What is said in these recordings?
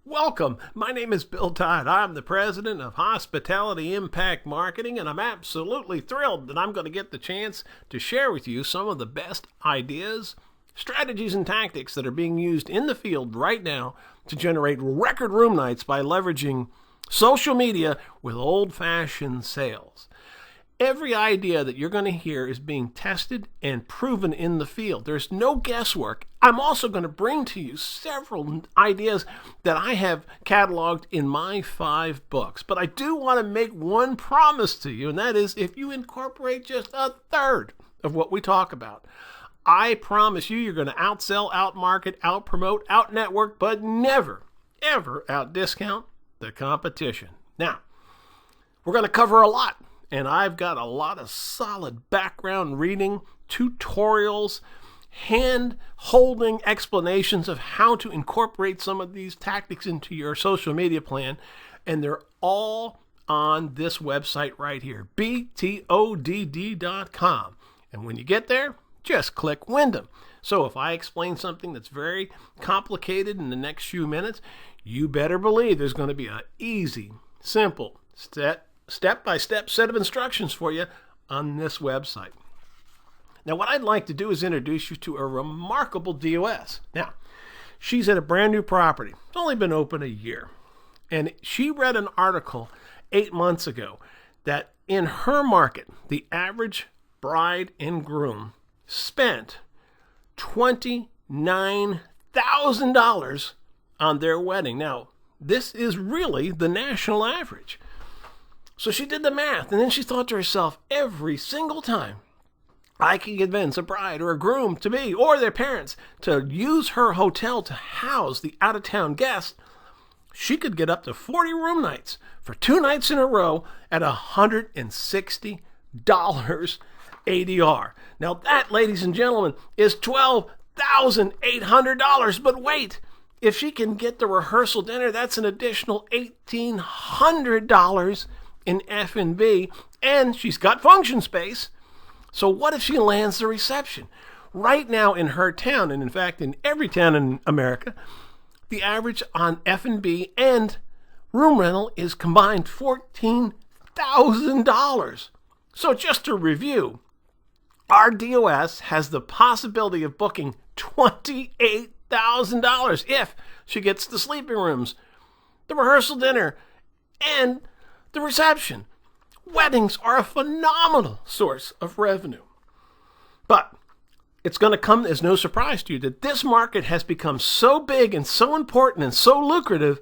Welcome. My name is Bill Todd. I'm the president of Hospitality Impact Marketing, and I'm absolutely thrilled that I'm going to get the chance to share with you some of the best ideas, strategies, and tactics that are being used in the field right now to generate record room nights by leveraging social media with old-fashioned sales. Every idea that you're going to hear is being tested and proven in the field. There's no guesswork. I'm also going to bring to you several ideas that I have cataloged in my 5 books. But I do want to make one promise to you, and that is if you incorporate just a third of what we talk about, I promise you're going to outsell, outmarket, outpromote, outnetwork, but never, ever outdiscount the competition. Now, we're going to cover a lot. And I've got a lot of solid background reading, tutorials, hand-holding explanations of how to incorporate some of these tactics into your social media plan. And they're all on this website right here, btodd.com. And when you get there, just click Wyndham. So if I explain something that's very complicated in the next few minutes, you better believe there's going to be an easy, simple, step-by-step set of instructions for you on this website. Now, what I'd like to do is introduce you to a remarkable DOS. Now, she's at a brand new property. It's only been open a year. And she read an article 8 months ago that in her market, the average bride and groom spent $29,000 on their wedding. Now, this is really the national average. So she did the math, and then she thought to herself, every single time I can convince a bride or a groom to be, or their parents, to use her hotel to house the out-of-town guests, she could get up to 40 room nights for 2 nights in a row at $160 ADR. Now that, ladies and gentlemen, is $12,800. But wait, if she can get the rehearsal dinner, that's an additional $1,800 in F&B, and she's got function space. So what if she lands the reception? Right now in her town, and in fact in every town in America, the average on F&B and room rental is combined $14,000. So just to review, our DOS has the possibility of booking $28,000 if she gets the sleeping rooms, the rehearsal dinner, and the reception. Weddings are a phenomenal source of revenue. But it's going to come as no surprise to you that this market has become so big and so important and so lucrative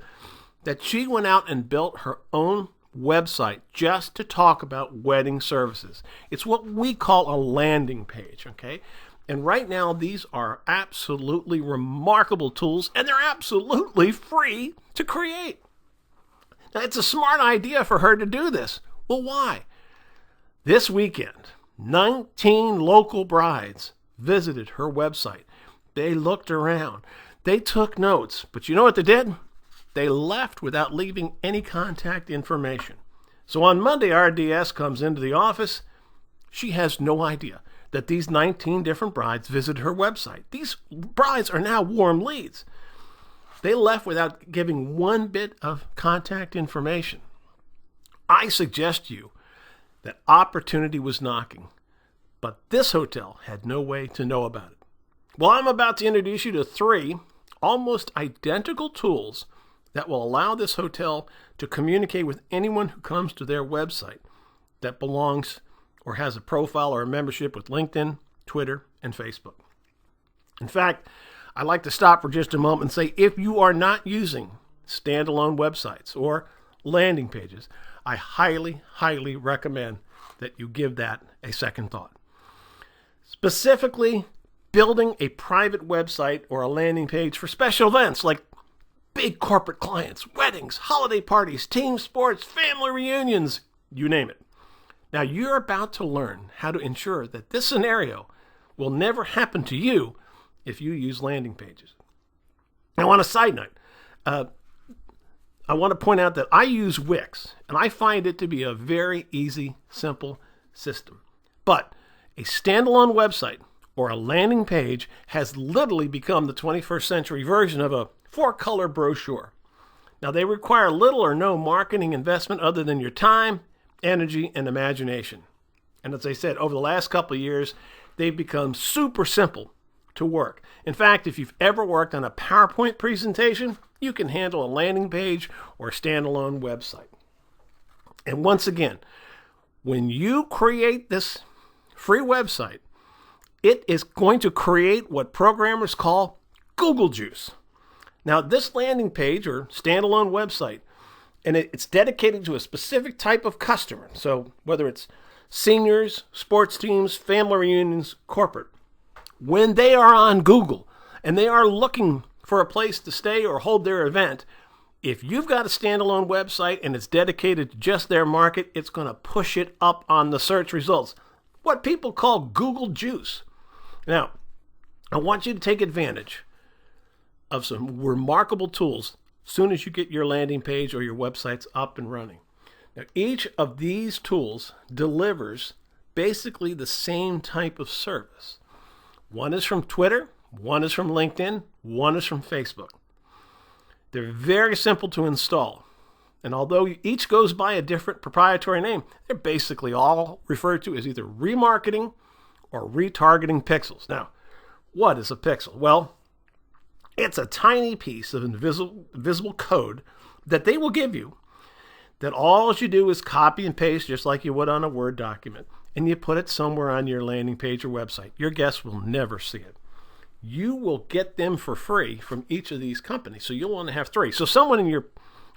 that she went out and built her own website just to talk about wedding services. It's what we call a landing page, okay? And right now, these are absolutely remarkable tools, and they're absolutely free to create. Now, it's a smart idea for her to do this. Well, why? This weekend, 19 local brides visited her website. They looked around. They took notes. But you know what they did? They left without leaving any contact information. So on Monday, our DS comes into the office. She has no idea that these 19 different brides visited her website. These brides are now warm leads. They left without giving one bit of contact information. I suggest to you that opportunity was knocking, but this hotel had no way to know about it. Well, I'm about to introduce you to 3 almost identical tools that will allow this hotel to communicate with anyone who comes to their website that belongs or has a profile or a membership with LinkedIn, Twitter, and Facebook. In fact, I'd like to stop for just a moment and say, if you are not using standalone websites or landing pages, I highly, highly recommend that you give that a second thought. Specifically, building a private website or a landing page for special events like big corporate clients, weddings, holiday parties, team sports, family reunions, you name it. Now, you're about to learn how to ensure that this scenario will never happen to you if you use landing pages. Now, on a side note, I want to point out that I use Wix, and I find it to be a very easy, simple system. But a standalone website or a landing page has literally become the 21st century version of a 4-color brochure. Now, they require little or no marketing investment other than your time, energy, and imagination. And as I said, over the last couple of years, they've become super simple to work. In fact, if you've ever worked on a PowerPoint presentation, you can handle a landing page or a standalone website. And once again, when you create this free website, it is going to create what programmers call Google juice. Now, this landing page or standalone website, and it's dedicated to a specific type of customer. So whether it's seniors, sports teams, family reunions, corporate, when they are on Google and they are looking for a place to stay or hold their event, if you've got a standalone website and it's dedicated to just their market, it's going to push it up on the search results. What people call Google juice. Now, I want you to take advantage of some remarkable tools as soon as you get your landing page or your websites up and running. Now, each of these tools delivers basically the same type of service. One is from Twitter, one is from LinkedIn, one is from Facebook. They're very simple to install. And although each goes by a different proprietary name, they're basically all referred to as either remarketing or retargeting pixels. Now, what is a pixel? Well, it's a tiny piece of invisible code that they will give you that all you do is copy and paste just like you would on a Word document, and you put it somewhere on your landing page or website. Your guests will never see it. You will get them for free from each of these companies, so you'll want to have 3. So someone in your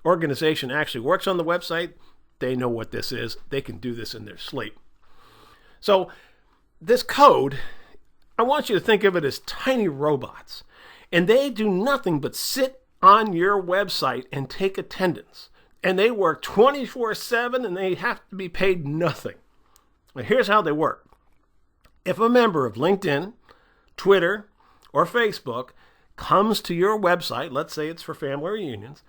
organization actually works on the website. They know what this is. They can do this in their sleep. So this code, I want you to think of it as tiny robots. And they do nothing but sit on your website and take attendance. And they work 24/7 and they have to be paid nothing. Now, here's how they work. If a member of LinkedIn, Twitter, or Facebook comes to your website, let's say it's for family reunions,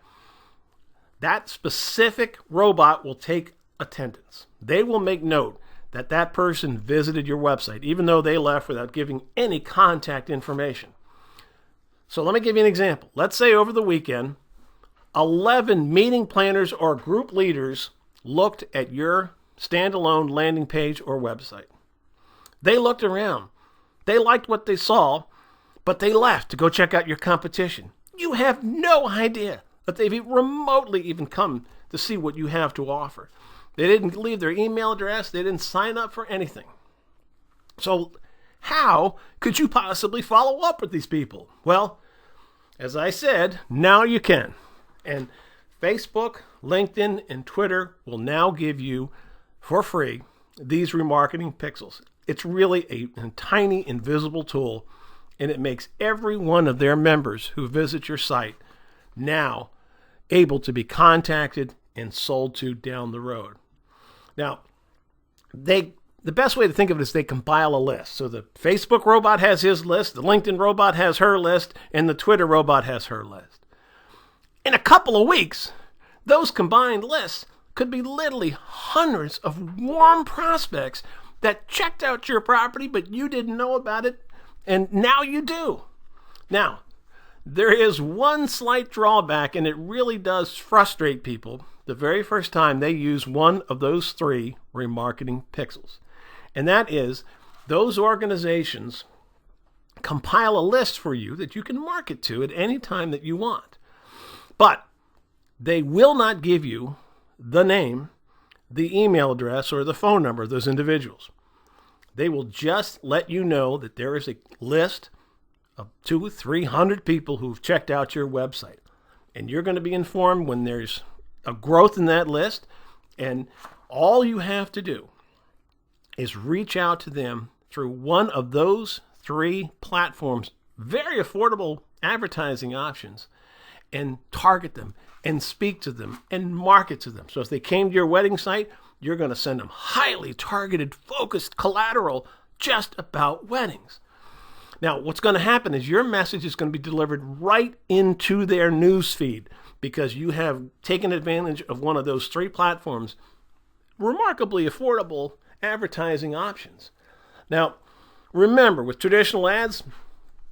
that specific robot will take attendance. They will make note that that person visited your website, even though they left without giving any contact information. So let me give you an example. Let's say over the weekend, 11 meeting planners or group leaders looked at your standalone landing page or website. They looked around. They liked what they saw, but they left to go check out your competition. You have no idea that they've remotely even come to see what you have to offer. They didn't leave their email address. They didn't sign up for anything. So how could you possibly follow up with these people? Well, as I said, now you can. And Facebook, LinkedIn, and Twitter will now give you, for free, these remarketing pixels. It's really a tiny, invisible tool, and it makes every one of their members who visit your site now able to be contacted and sold to down the road. Now, the best way to think of it is they compile a list. So the Facebook robot has his list, the LinkedIn robot has her list, and the Twitter robot has her list. In a couple of weeks, those combined lists could be literally hundreds of warm prospects that checked out your property, but you didn't know about it, and now you do. Now, there is one slight drawback, and it really does frustrate people the very first time they use one of those 3 remarketing pixels. And that is, those organizations compile a list for you that you can market to at any time that you want. But they will not give you the name, the email address, or the phone number of those individuals. They will just let you know that there is a list of 200-300 people who've checked out your website. And you're going to be informed when there's a growth in that list. And all you have to do is reach out to them through one of those 3 platforms, very affordable advertising options, and target them and speak to them and market to them. So if they came to your wedding site, you're going to send them highly targeted, focused collateral just about weddings. Now, what's going to happen is your message is going to be delivered right into their news feed because you have taken advantage of one of those 3 platforms, remarkably affordable advertising options. Now, remember, with traditional ads,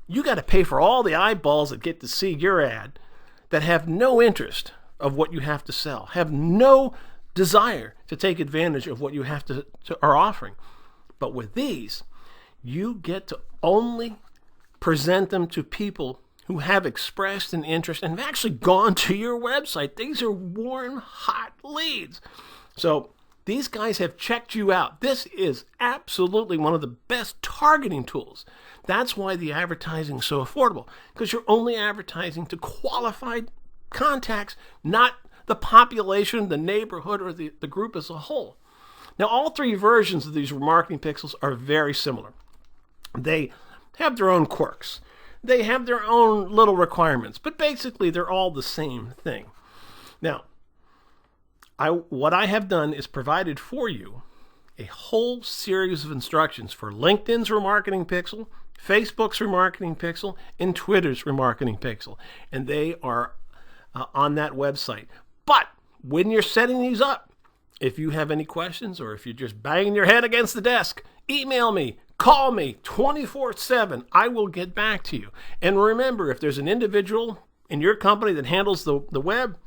you got to pay for all the eyeballs that get to see your ad that have no interest of what you have to sell, have no desire to take advantage of what you are offering. But with these, you get to only present them to people who have expressed an interest and have actually gone to your website. These are warm, hot leads. So these guys have checked you out. This is absolutely one of the best targeting tools. That's why the advertising is so affordable, because you're only advertising to qualified contacts, not the population, the neighborhood, or the group as a whole. Now, all three versions of these remarketing pixels are very similar. They have their own quirks. They have their own little requirements, but basically they're all the same thing. Now, what I have done is provided for you a whole series of instructions for LinkedIn's remarketing pixel, Facebook's remarketing pixel, and Twitter's remarketing pixel. And they are on that website. But when you're setting these up, if you have any questions or if you're just banging your head against the desk, email me, call me 24/7. I will get back to you. And remember, if there's an individual in your company that handles the web,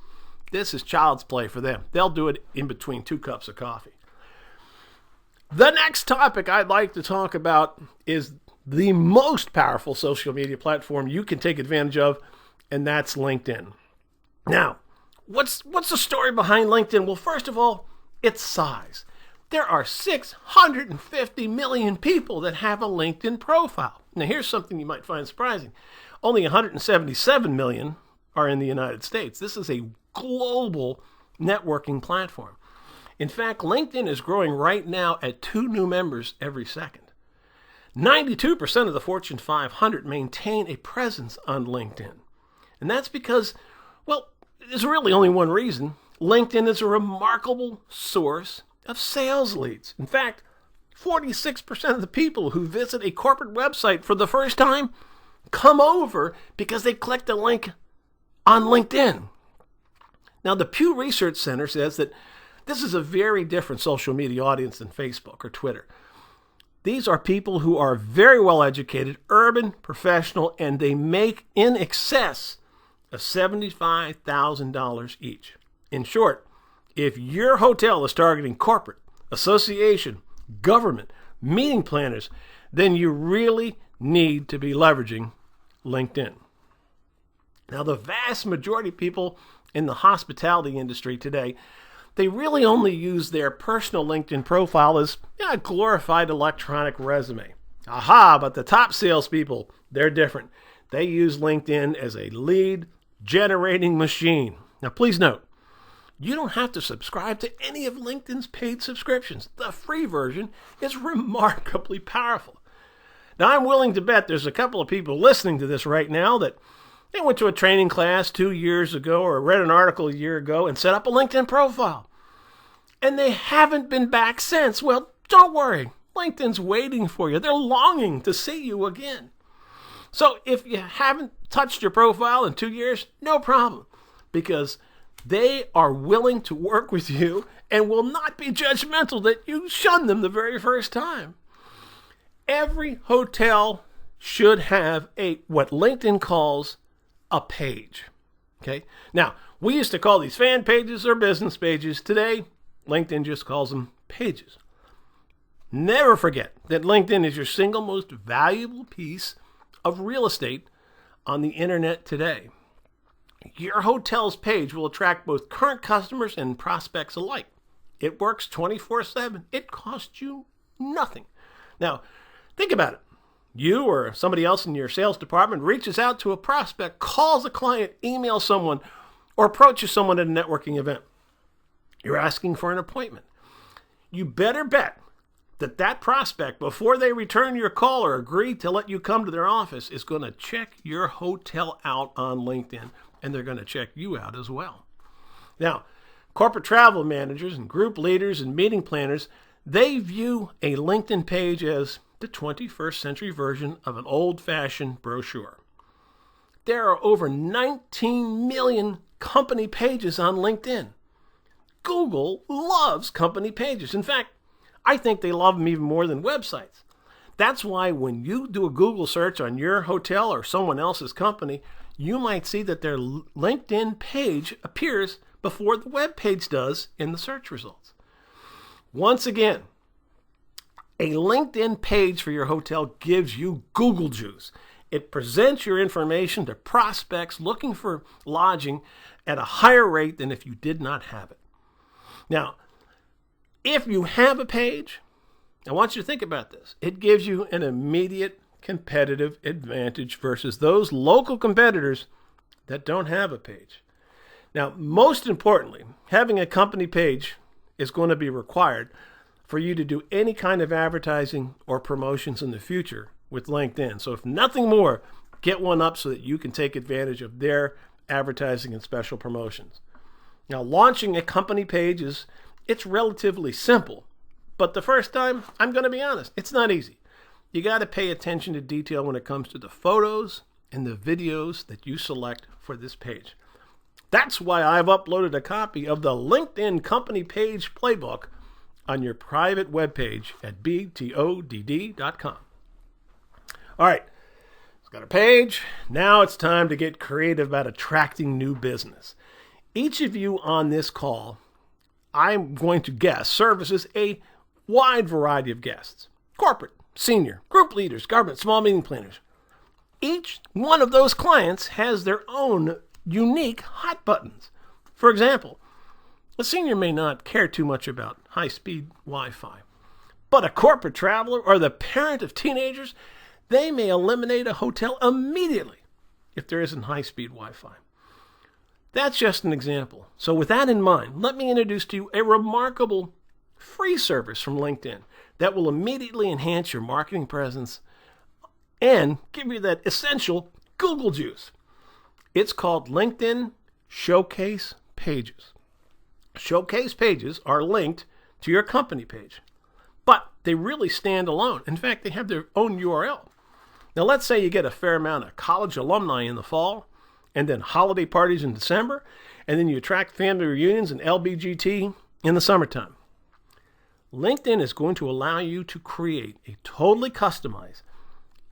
this is child's play for them. They'll do it in between 2 cups of coffee. The next topic I'd like to talk about is the most powerful social media platform you can take advantage of, and that's LinkedIn. Now, what's the story behind LinkedIn? Well, first of all, its size. There are 650 million people that have a LinkedIn profile. Now, here's something you might find surprising. Only 177 million are in the United States. This is a global networking platform. In fact, LinkedIn is growing right now at 2 new members every second. 92% of the Fortune 500 maintain a presence on LinkedIn. And that's because, well, there's really only one reason. LinkedIn is a remarkable source of sales leads. In fact, 46% of the people who visit a corporate website for the first time come over because they clicked a link on LinkedIn. Now, the Pew Research Center says that this is a very different social media audience than Facebook or Twitter. These are people who are very well educated, urban, professional, and they make in excess of $75,000 each. In short, if your hotel is targeting corporate, association, government, meeting planners, then you really need to be leveraging LinkedIn. Now, the vast majority of people in the hospitality industry today, they really only use their personal LinkedIn profile as a glorified electronic resume. Aha, but the top salespeople, they're different. They use LinkedIn as a lead generating machine. Now, please note, you don't have to subscribe to any of LinkedIn's paid subscriptions. The free version is remarkably powerful. Now, I'm willing to bet there's a couple of people listening to this right now that they went to a training class 2 years ago or read an article a year ago and set up a LinkedIn profile. And they haven't been back since. Well, don't worry. LinkedIn's waiting for you. They're longing to see you again. So if you haven't touched your profile in 2 years, no problem. Because they are willing to work with you and will not be judgmental that you shun them the very first time. Every hotel should have what LinkedIn calls a page. Okay? Now, we used to call these fan pages or business pages. Today, LinkedIn just calls them pages. Never forget that LinkedIn is your single most valuable piece of real estate on the internet today. Your hotel's page will attract both current customers and prospects alike. It works 24/7. It costs you nothing. Now, think about it. You or somebody else in your sales department reaches out to a prospect, calls a client, emails someone, or approaches someone at a networking event. You're asking for an appointment. You better bet that prospect, before they return your call or agree to let you come to their office, is going to check your hotel out on LinkedIn, and they're going to check you out as well. Now, corporate travel managers and group leaders and meeting planners, they view a LinkedIn page as the 21st century version of an old-fashioned brochure. There are over 19 million company pages on LinkedIn. Google loves company pages. In fact, I think they love them even more than websites. That's why when you do a Google search on your hotel or someone else's company, you might see that their LinkedIn page appears before the web page does in the search results. Once again, a LinkedIn page for your hotel gives you Google juice. It presents your information to prospects looking for lodging at a higher rate than if you did not have it. Now, if you have a page, I want you to think about this. It gives you an immediate competitive advantage versus those local competitors that don't have a page. Now, most importantly, having a company page is going to be required for you to do any kind of advertising or promotions in the future with LinkedIn. So if nothing more, get one up so that you can take advantage of their advertising and special promotions. Now, launching a company page it's relatively simple, but the first time, I'm going to be honest, it's not easy. You got to pay attention to detail when it comes to the photos and the videos that you select for this page. That's why I've uploaded a copy of the LinkedIn Company Page Playbook on your private webpage at btodd.com. All right, it's got a page. Now it's time to get creative about attracting new business. Each of you on this call, I'm going to guess, services a wide variety of guests. Corporate, senior, group leaders, government, small meeting planners. Each one of those clients has their own unique hot buttons. For example, a senior may not care too much about high-speed Wi-Fi, but a corporate traveler or the parent of teenagers, they may eliminate a hotel immediately if there isn't high-speed Wi-Fi. That's just an example. So with that in mind, let me introduce to you a remarkable free service from LinkedIn that will immediately enhance your marketing presence and give you that essential Google juice. It's called LinkedIn Showcase Pages. Showcase pages are linked to your company page, but they really stand alone. In fact, they have their own URL. Now, let's say you get a fair amount of college alumni in the fall, and then holiday parties in December, and then you attract family reunions and LBGT in the summertime. LinkedIn is going to allow you to create a totally customized,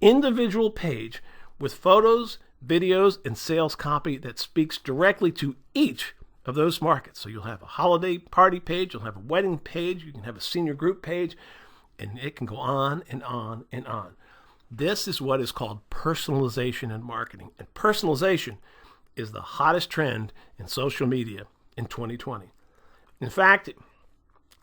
individual page with photos, videos, and sales copy that speaks directly to each of those markets. So you'll have a holiday party page, you'll have a wedding page, you can have a senior group page, and it can go on and on and on. This is what is called personalization in marketing. And personalization is the hottest trend in social media in 2020. In fact,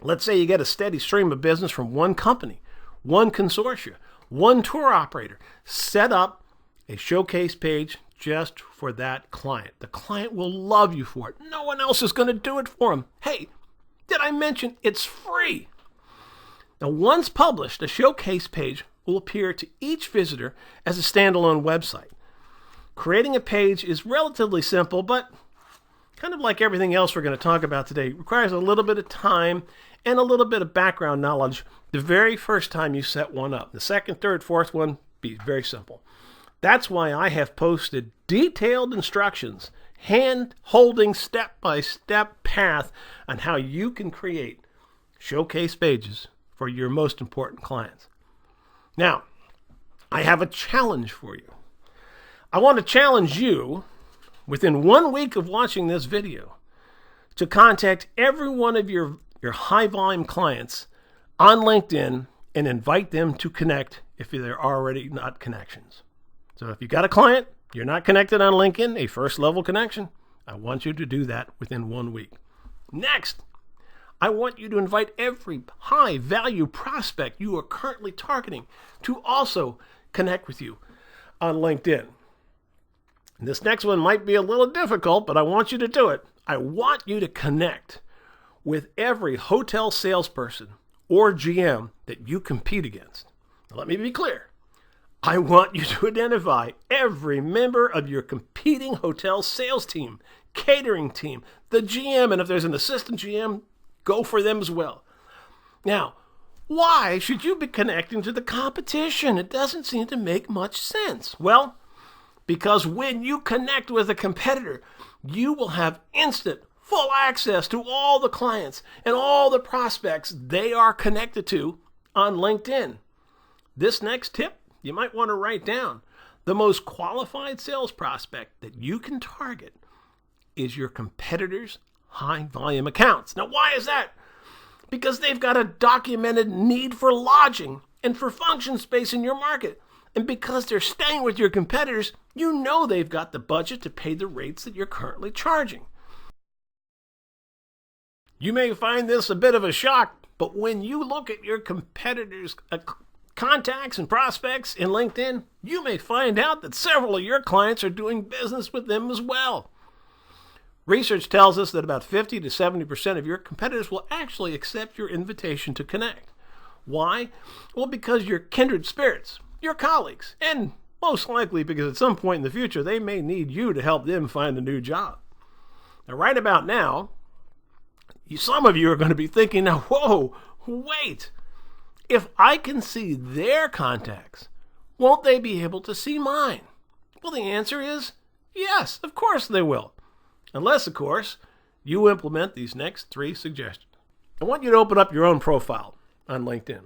let's say you get a steady stream of business from one company, one consortia, one tour operator. Set up a showcase page just for that client. The client will love you for it. No one else is going to do it for him. Hey, did I mention it's free? Now, once published, a showcase page will appear to each visitor as a standalone website. Creating a page is relatively simple, but kind of like everything else we're going to talk about today, requires a little bit of time and a little bit of background knowledge the very first time you set one up. The second, third, fourth one, be very simple. That's why I have posted detailed instructions, hand-holding step-by-step path on how you can create showcase pages for your most important clients. Now, I have a challenge for you. I want to challenge you, within 1 week of watching this video, to contact every one of your high-volume clients on LinkedIn and invite them to connect if they're already not connections. So if you got a client, you're not connected on LinkedIn, a first-level connection, I want you to do that within 1 week. Next, I want you to invite every high-value prospect you are currently targeting to also connect with you on LinkedIn. And this next one might be a little difficult, but I want you to do it. I want you to connect with every hotel salesperson or GM that you compete against. Now, let me be clear. I want you to identify every member of your competing hotel sales team, catering team, the GM, and if there's an assistant GM, go for them as well. Now, why should you be connecting to the competition? It doesn't seem to make much sense. Well, because when you connect with a competitor, you will have instant, full access to all the clients and all the prospects they are connected to on LinkedIn. This next tip, you might want to write down. The most qualified sales prospect that you can target is your competitors' high-volume accounts. Now, why is that? Because they've got a documented need for lodging and for function space in your market. And because they're staying with your competitors, you know they've got the budget to pay the rates that you're currently charging. You may find this a bit of a shock, but when you look at your competitors' contacts and prospects in LinkedIn, you may find out that several of your clients are doing business with them as well. Research tells us that about 50 to 70% of your competitors will actually accept your invitation to connect. Why? Well, because you're kindred spirits, your colleagues, and most likely because at some point in the future they may need you to help them find a new job. Now, right about now, some of you are going to be thinking, now, whoa, wait. If I can see their contacts, won't they be able to see mine? Well, the answer is yes, of course they will. Unless, of course, you implement these next 3 suggestions. I want you to open up your own profile on LinkedIn.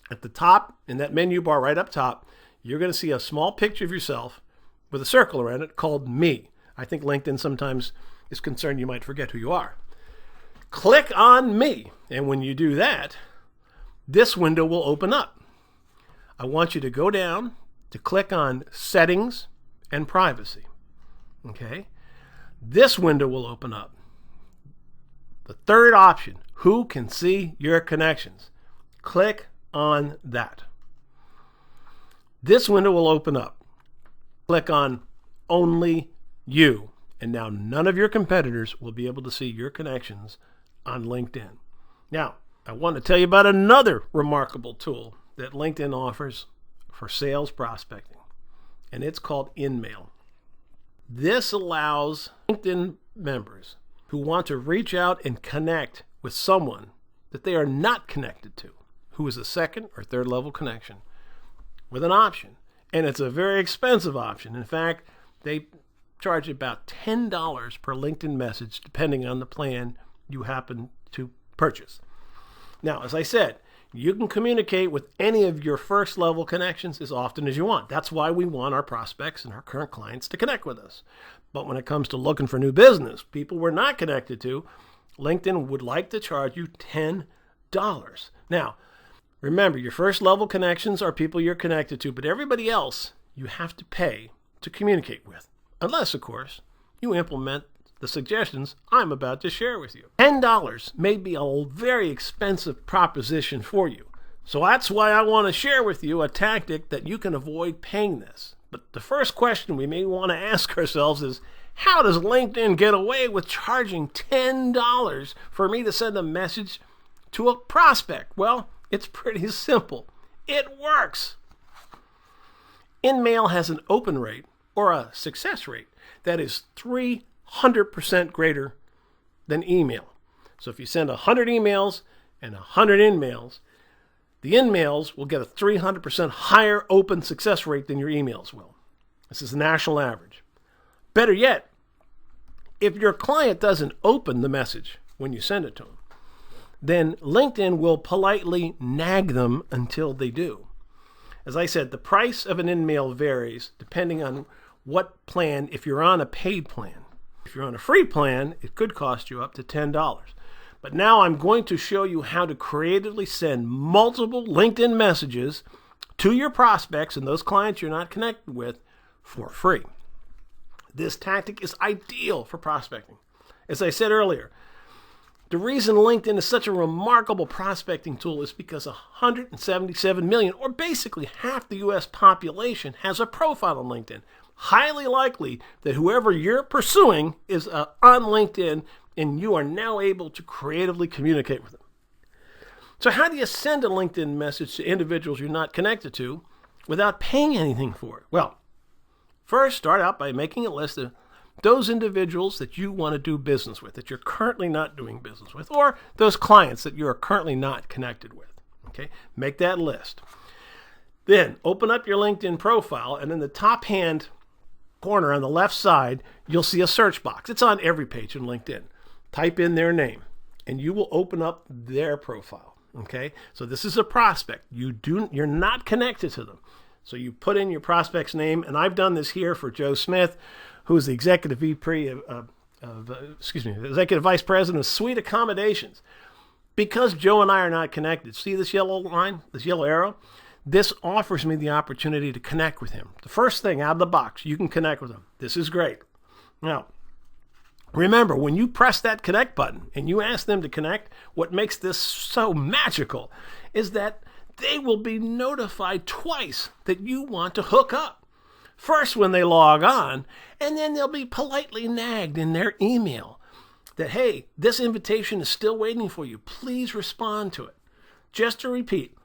At the top, in that menu bar right up top, you're going to see a small picture of yourself with a circle around it called Me. I think LinkedIn sometimes is concerned you might forget who you are. Click on Me, and when you do that, this window will open up. I want you to go down to click on Settings and Privacy. Okay? This window will open up. The third option, Who can see your connections? Click on that. This window will open up. Click on Only You. And now none of your competitors will be able to see your connections on LinkedIn. Now, I want to tell you about another remarkable tool that LinkedIn offers for sales prospecting, and it's called InMail. This allows LinkedIn members who want to reach out and connect with someone that they are not connected to, who is a second or third level connection, with an option. And it's a very expensive option. In fact, they charge about $10 per LinkedIn message, depending on the plan you happen to purchase. Now, as I said, you can communicate with any of your first level connections as often as you want. That's why we want our prospects and our current clients to connect with us. But when it comes to looking for new business, people we're not connected to, LinkedIn would like to charge you $10. Now, remember, your first level connections are people you're connected to, but everybody else you have to pay to communicate with. Unless, of course, you implement the suggestions I'm about to share with you. $10 may be a very expensive proposition for you. So that's why I want to share with you a tactic that you can avoid paying this. But the first question we may want to ask ourselves is, how does LinkedIn get away with charging $10 for me to send a message to a prospect? Well, it's pretty simple. It works. InMail has an open rate, or a success rate, that is 300% greater than email. So if you send 100 emails and 100 InMails, the InMails will get a 300% higher open success rate than your emails will. This is the national average. Better yet, if your client doesn't open the message when you send it to them, then LinkedIn will politely nag them until they do. As I said, the price of an InMail varies depending on what plan. If you're on a paid plan, if you're on a free plan, it could cost you up to $10. But now I'm going to show you how to creatively send multiple LinkedIn messages to your prospects and those clients you're not connected with for free. This tactic is ideal for prospecting. As I said earlier, the reason LinkedIn is such a remarkable prospecting tool is because 177 million, or basically half the U.S. population, has a profile on LinkedIn. Highly likely that whoever you're pursuing is on LinkedIn, and you are now able to creatively communicate with them. So how do you send a LinkedIn message to individuals you're not connected to without paying anything for it? Well, first, start out by making a list of those individuals that you want to do business with, that you're currently not doing business with, or those clients that you are currently not connected with. Okay, make that list. Then open up your LinkedIn profile, and in the top hand corner on the left side, you'll see a search box. It's on every page in LinkedIn. Type in their name, and you will open up their profile. Okay, so this is a prospect. You're not connected to them. So you put in your prospect's name, and I've done this here for Joe Smith, who is the executive executive vice president of Suite Accommodations. Because Joe and I are not connected, see this yellow line, this yellow arrow? This offers me the opportunity to connect with him. The first thing out of the box, you can connect with him. This is great. Now, remember, when you press that connect button and you ask them to connect, what makes this so magical is that they will be notified twice that you want to hook up. First when they log on, and then they'll be politely nagged in their email that, hey, this invitation is still waiting for you. Please respond to it. Just to repeat,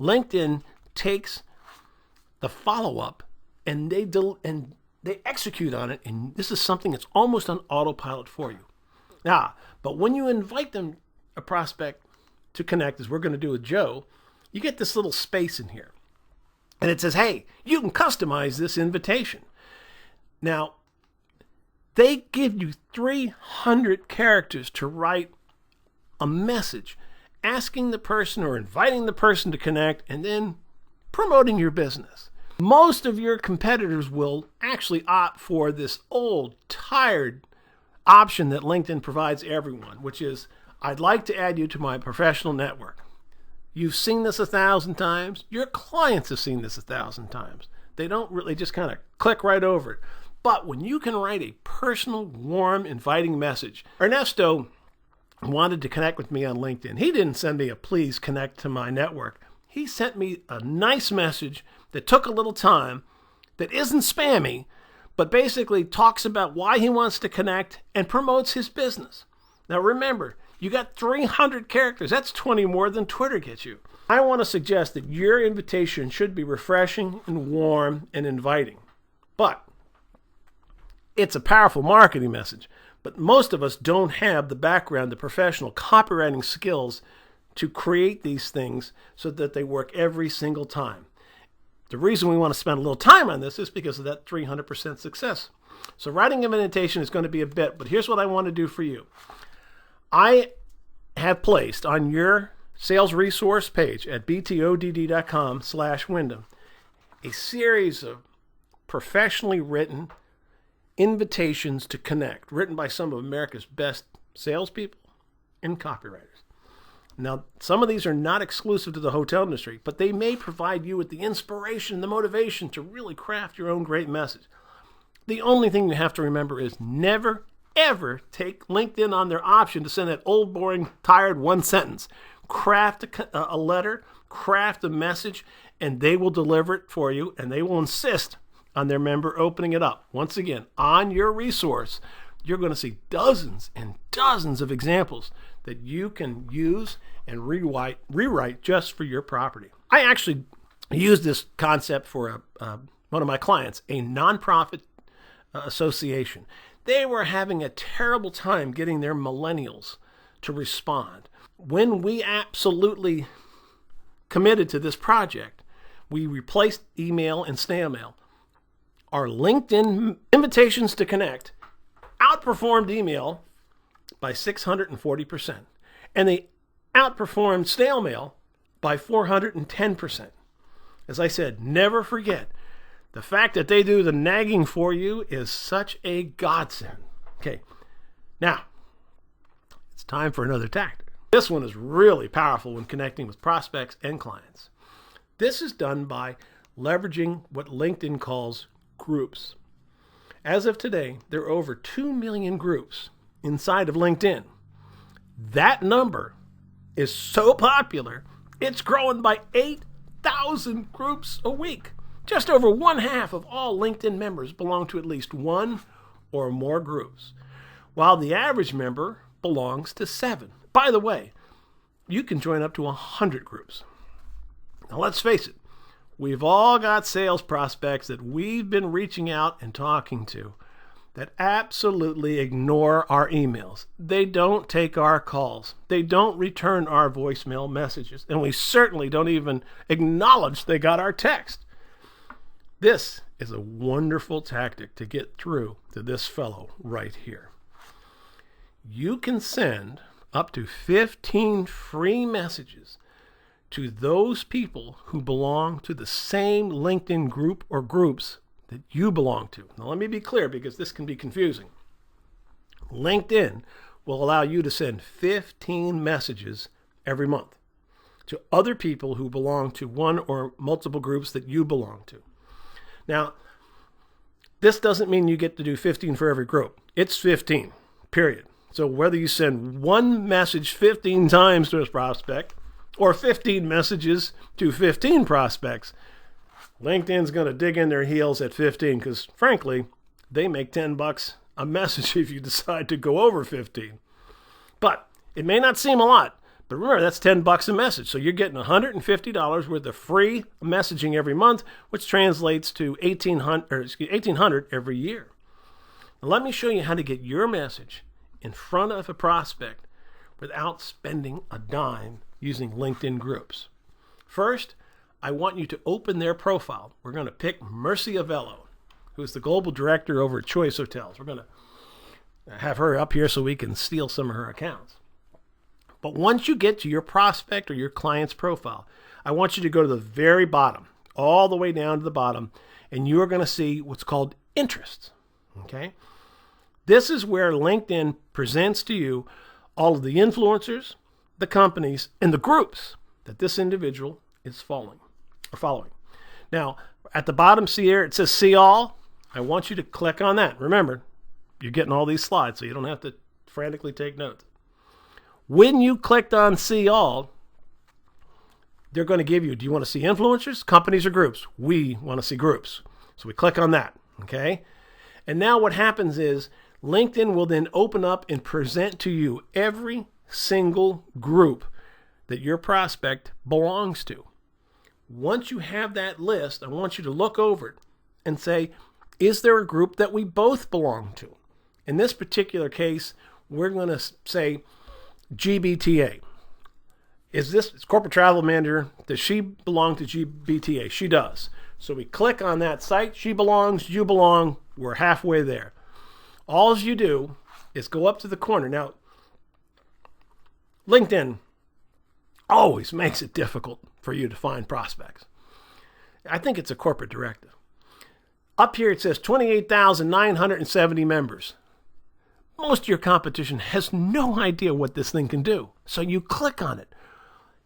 LinkedIn takes the follow-up and they execute on it, and this is something that's almost on autopilot for you. Now, but when you invite them, a prospect, to connect, as we're going to do with Joe, you get this little space in here. And it says, hey, you can customize this invitation. Now, they give you 300 characters to write a message asking the person or inviting the person to connect and then promoting your business. Most of your competitors will actually opt for this old, tired option that LinkedIn provides everyone, which is, I'd like to add you to my professional network. You've seen this 1,000 times. Your clients have seen this 1,000 times. They don't really just kind of click right over it. But when you can write a personal, warm, inviting message. Ernesto wanted to connect with me on LinkedIn. He didn't send me a please connect to my network. He sent me a nice message that took a little time, that isn't spammy, but basically talks about why he wants to connect and promotes his business. Now remember, you got 300 characters. That's 20 more than Twitter gets you. I want to suggest that your invitation should be refreshing and warm and inviting. But it's a powerful marketing message. But most of us don't have the background, the professional copywriting skills to create these things so that they work every single time. The reason we want to spend a little time on this is because of that 300% success. So writing an invitation is going to be a bit, but here's what I want to do for you. I have placed on your sales resource page at btodd.com/Wyndham a series of professionally written invitations to connect, written by some of America's best salespeople and copywriters. Now, some of these are not exclusive to the hotel industry, but they may provide you with the inspiration, the motivation to really craft your own great message. The only thing you have to remember is never, ever take LinkedIn on their option to send that old, boring, tired one sentence. Craft a letter, craft a message, and they will deliver it for you, and they will insist on their member opening it up. Once again, on your resource, you're going to see dozens and dozens of examples that you can use and rewrite just for your property. I actually used this concept for one of my clients, a nonprofit association. They were having a terrible time getting their millennials to respond. When we absolutely committed to this project, we replaced email and snail mail. Our LinkedIn invitations to connect outperformed email by 640%. And they outperformed snail mail by 410%. As I said, never forget, the fact that they do the nagging for you is such a godsend. Okay, now, it's time for another tactic. This one is really powerful when connecting with prospects and clients. This is done by leveraging what LinkedIn calls groups. As of today, there are over 2 million groups inside of LinkedIn. That number is so popular, it's growing by 8,000 groups a week. Just over 1/2 of all LinkedIn members belong to at least one or more groups, while the average member belongs to 7. By the way, you can join up to 100 groups. Now let's face it, we've all got sales prospects that we've been reaching out and talking to that absolutely ignore our emails. They don't take our calls. They don't return our voicemail messages. And we certainly don't even acknowledge they got our text. This is a wonderful tactic to get through to this fellow right here. You can send up to 15 free messages to those people who belong to the same LinkedIn group or groups that you belong to. Now, let me be clear because this can be confusing. LinkedIn will allow you to send 15 messages every month to other people who belong to one or multiple groups that you belong to. Now, this doesn't mean you get to do 15 for every group. It's 15, period. So whether you send one message 15 times to a prospect or 15 messages to 15 prospects, LinkedIn's going to dig in their heels at 15 because, frankly, they make $10 a message if you decide to go over 15. But it may not seem a lot, but remember, that's $10 a message. So you're getting $150 worth of free messaging every month, which translates to $1,800 every year. Now, let me show you how to get your message in front of a prospect without spending a dime using LinkedIn groups. First, I want you to open their profile. We're going to pick Mercy Avello, who's the global director over at Choice Hotels. We're going to have her up here so we can steal some of her accounts. But once you get to your prospect or your client's profile, I want you to go to the very bottom, all the way down to the bottom, and you are going to see what's called interests. Okay? This is where LinkedIn presents to you all of the influencers, the companies, and the groups that this individual is following. Now, at the bottom, see here, it says See All. I want you to click on that. Remember, you're getting all these slides, so you don't have to frantically take notes. When you clicked on See All, they're going to give you, do you want to see influencers, companies, or groups? We want to see groups. So we click on that, okay? And now what happens is LinkedIn will then open up and present to you every single group that your prospect belongs to. Once you have that list, I want you to look over it and say, is there a group that we both belong to? In this particular case, we're going to say GBTA. Is this corporate travel manager, does she belong to GBTA? She does. So we click on that site. She belongs, you belong. We're halfway there. All you do is go up to the corner. Now, LinkedIn always makes it difficult for you to find prospects. I think it's a corporate directive. Up here it says 28,970 members. Most of your competition has no idea what this thing can do. So you click on it.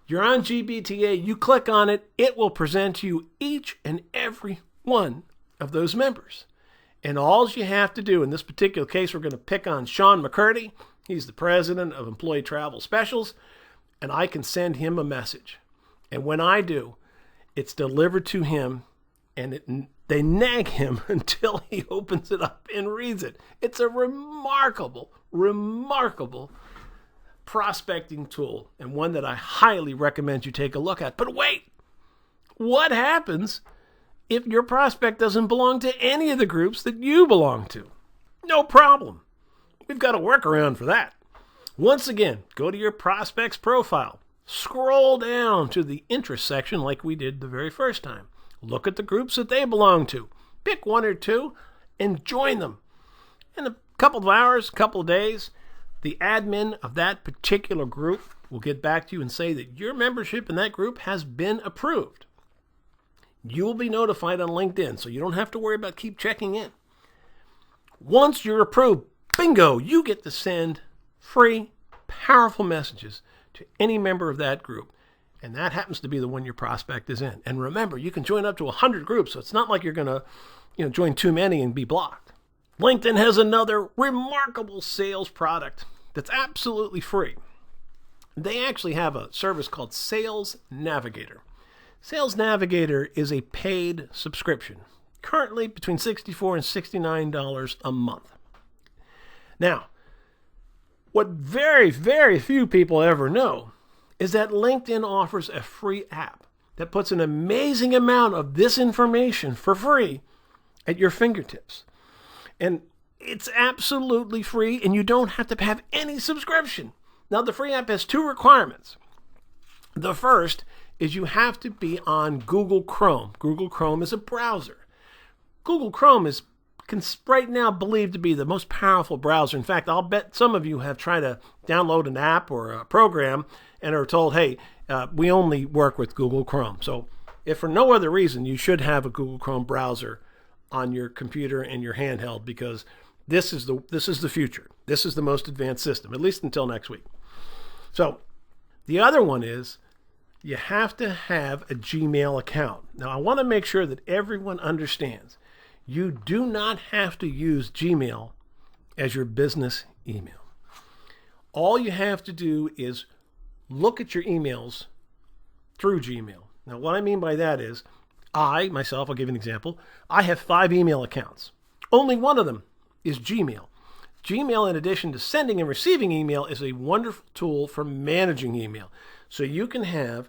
You're on GBTA, you click on it, it will present to you each and every one of those members. And all you have to do, in this particular case, we're going to pick on Sean McCurdy. He's the president of Employee Travel Specials, and I can send him a message. And when I do, it's delivered to him, and they nag him until he opens it up and reads it. It's a remarkable prospecting tool, and one that I highly recommend you take a look at. But wait, what happens if your prospect doesn't belong to any of the groups that you belong to? No problem. We've got a workaround for that. Once again, go to your prospect's profile. Scroll down to the interest section like we did the very first time. Look at the groups that they belong to. Pick one or two and join them. In a couple of hours, couple of days, the admin of that particular group will get back to you and say that your membership in that group has been approved. You will be notified on LinkedIn, so you don't have to worry about keep checking in. Once you're approved, bingo, you get to send free, powerful messages to any member of that group. And that happens to be the one your prospect is in. And remember, you can join up to 100 groups, so it's not like you're going to join too many and be blocked. LinkedIn has another remarkable sales product that's absolutely free. They actually have a service called Sales Navigator. Sales Navigator is a paid subscription, currently between $64 and $69 a month. Now, what very, very few people ever know is that LinkedIn offers a free app that puts an amazing amount of this information for free at your fingertips. And it's absolutely free, and you don't have to have any subscription. Now, the free app has two requirements. The first is you have to be on Google Chrome. Google Chrome is a browser. Google Chrome is right now believed to be the most powerful browser. In fact, I'll bet some of you have tried to download an app or a program and are told, hey, we only work with Google Chrome. So if for no other reason, you should have a Google Chrome browser on your computer and your handheld, because this is the future. This is the most advanced system, at least until next week. So the other one is you have to have a Gmail account. Now, I want to make sure that everyone understands you do not have to use Gmail as your business email. All you have to do is look at your emails through Gmail. Now, what I mean by that is I'll give you an example. I have 5 email accounts. Only one of them is Gmail. Gmail, in addition to sending and receiving email, is a wonderful tool for managing email. So you can have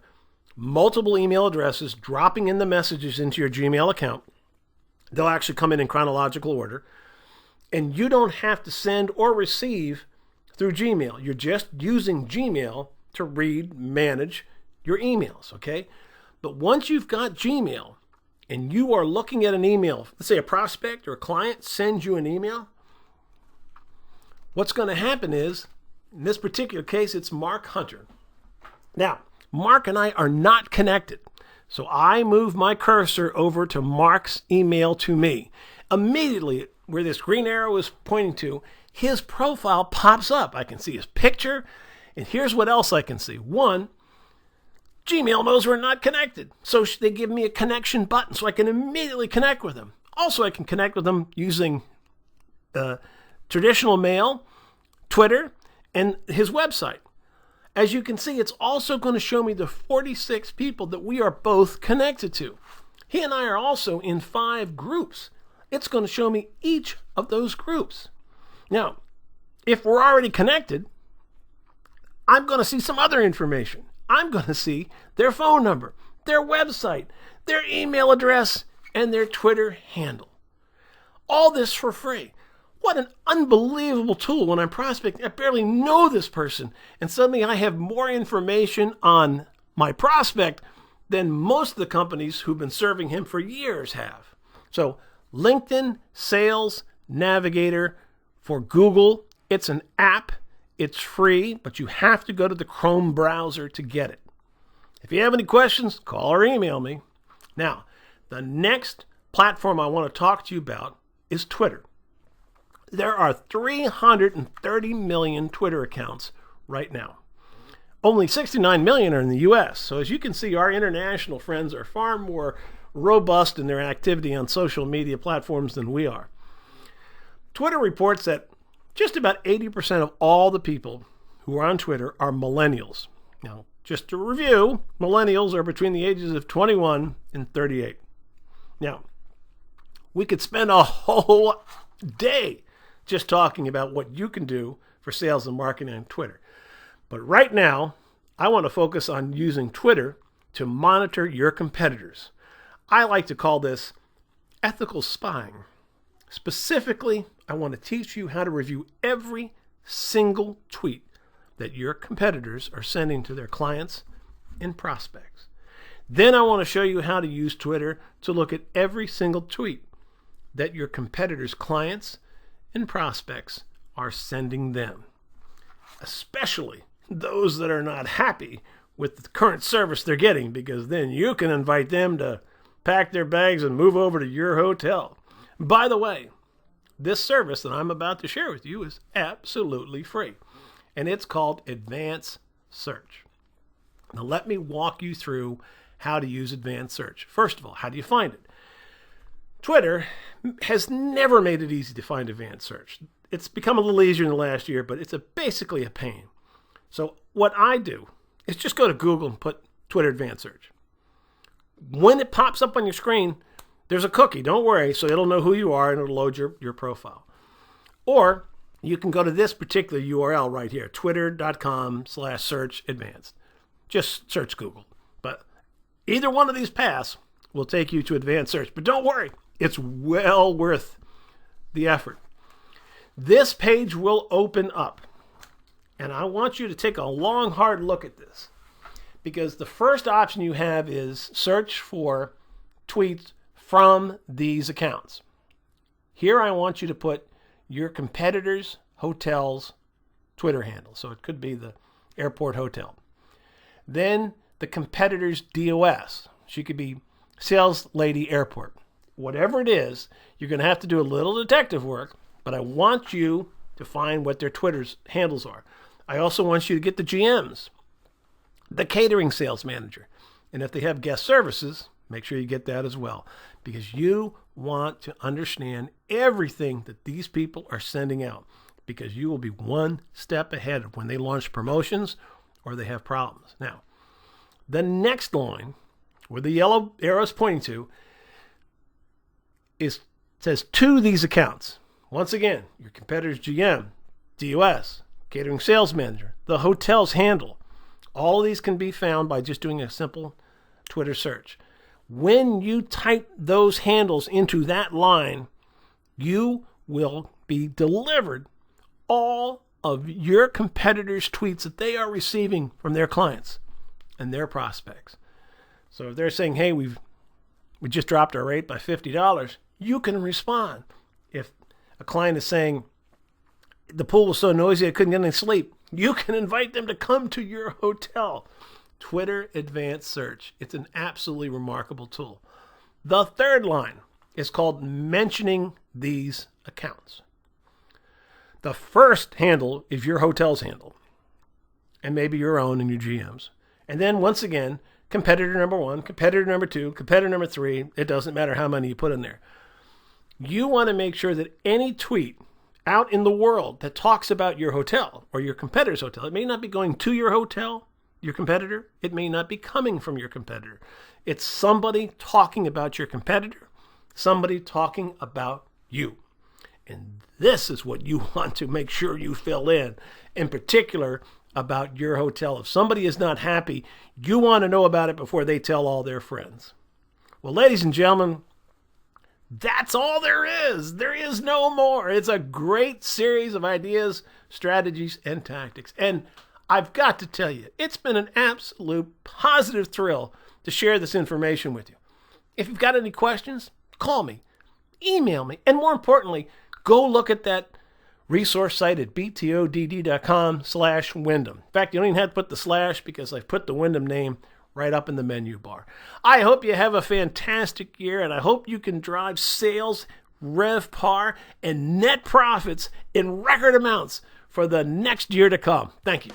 multiple email addresses dropping in the messages into your Gmail account. They'll actually come in chronological order. And you don't have to send or receive through Gmail. You're just using Gmail to read, manage your emails, okay? But once you've got Gmail and you are looking at an email, let's say a prospect or a client sends you an email, what's going to happen is, in this particular case, it's Mark Hunter. Now, Mark and I are not connected. So I move my cursor over to Mark's email to me. Immediately, where this green arrow is pointing to, his profile pops up. I can see his picture. And here's what else I can see. One, Gmail knows we're not connected. So they give me a connection button so I can immediately connect with him. Also, I can connect with him using traditional mail, Twitter, and his website. As you can see, it's also going to show me the 46 people that we are both connected to. He and I are also in 5 groups. It's going to show me each of those groups. Now, if we're already connected, I'm going to see some other information. I'm going to see their phone number, their website, their email address, and their Twitter handle. All this for free. What an unbelievable tool when I'm prospecting. I barely know this person, and suddenly I have more information on my prospect than most of the companies who've been serving him for years have. So LinkedIn Sales Navigator for Google, it's an app. It's free, but you have to go to the Chrome browser to get it. If you have any questions, call or email me. Now, the next platform I want to talk to you about is Twitter. There are 330 million Twitter accounts right now. Only 69 million are in the U.S. So as you can see, our international friends are far more robust in their activity on social media platforms than we are. Twitter reports that just about 80% of all the people who are on Twitter are millennials. Now, just to review, millennials are between the ages of 21 and 38. Now, we could spend a whole day just talking about what you can do for sales and marketing on Twitter. But right now, I want to focus on using Twitter to monitor your competitors. I like to call this ethical spying. Specifically, I want to teach you how to review every single tweet that your competitors are sending to their clients and prospects. Then I want to show you how to use Twitter to look at every single tweet that your competitors' clients and prospects are sending them, especially those that are not happy with the current service they're getting, because then you can invite them to pack their bags and move over to your hotel. By the way, this service that I'm about to share with you is absolutely free, and it's called Advanced Search. Now let me walk you through how to use Advanced Search. First of all, how do you find it? Twitter has never made it easy to find Advanced Search. It's become a little easier in the last year, but it's basically a pain. So what I do is just go to Google and put Twitter Advanced Search. When it pops up on your screen, there's a cookie. Don't worry, so it'll know who you are and it'll load your profile. Or you can go to this particular URL right here, twitter.com/search-advanced. Just search Google. But either one of these paths will take you to Advanced Search. But don't worry, it's well worth the effort. This page will open up. And I want you to take a long, hard look at this, because the first option you have is search for tweets from these accounts. Here I want you to put your competitor's hotel's Twitter handle. So it could be the airport hotel. Then the competitor's DOS. She could be Sales Lady Airport. Whatever it is, you're going to have to do a little detective work, but I want you to find what their Twitter's handles are. I also want you to get the GMs, the catering sales manager. And if they have guest services, make sure you get that as well, because you want to understand everything that these people are sending out, because you will be one step ahead of when they launch promotions or they have problems. Now, the next line, where the yellow arrow is pointing to, says to these accounts. Once again, your competitor's GM, DOS, catering sales manager, the hotel's handle. All of these can be found by just doing a simple Twitter search. When you type those handles into that line, you will be delivered all of your competitors' tweets that they are receiving from their clients and their prospects. So if they're saying, hey, we just dropped our rate by $50, you can respond. If a client is saying, the pool was so noisy I couldn't get any sleep, you can invite them to come to your hotel. Twitter Advanced Search. It's an absolutely remarkable tool. The third line is called mentioning these accounts. The first handle is your hotel's handle, and maybe your own and your GM's. And then once again, competitor number 1, competitor number 2, competitor number 3. It doesn't matter how many you put in there. You want to make sure that any tweet out in the world that talks about your hotel or your competitor's hotel, it may not be going to your hotel, your competitor. It may not be coming from your competitor. It's somebody talking about your competitor, somebody talking about you. And this is what you want to make sure you fill in particular about your hotel. If somebody is not happy, you want to know about it before they tell all their friends. Well, ladies and gentlemen, that's all there is. There is no more. It's a great series of ideas, strategies, and tactics. And I've got to tell you, it's been an absolute positive thrill to share this information with you. If you've got any questions, call me, email me, and more importantly, go look at that resource site at btodd.com/Wyndham. In fact, you don't even have to put the slash because I've put the Wyndham name right up in the menu bar. I hope you have a fantastic year, and I hope you can drive sales, RevPAR, and net profits in record amounts for the next year to come. Thank you.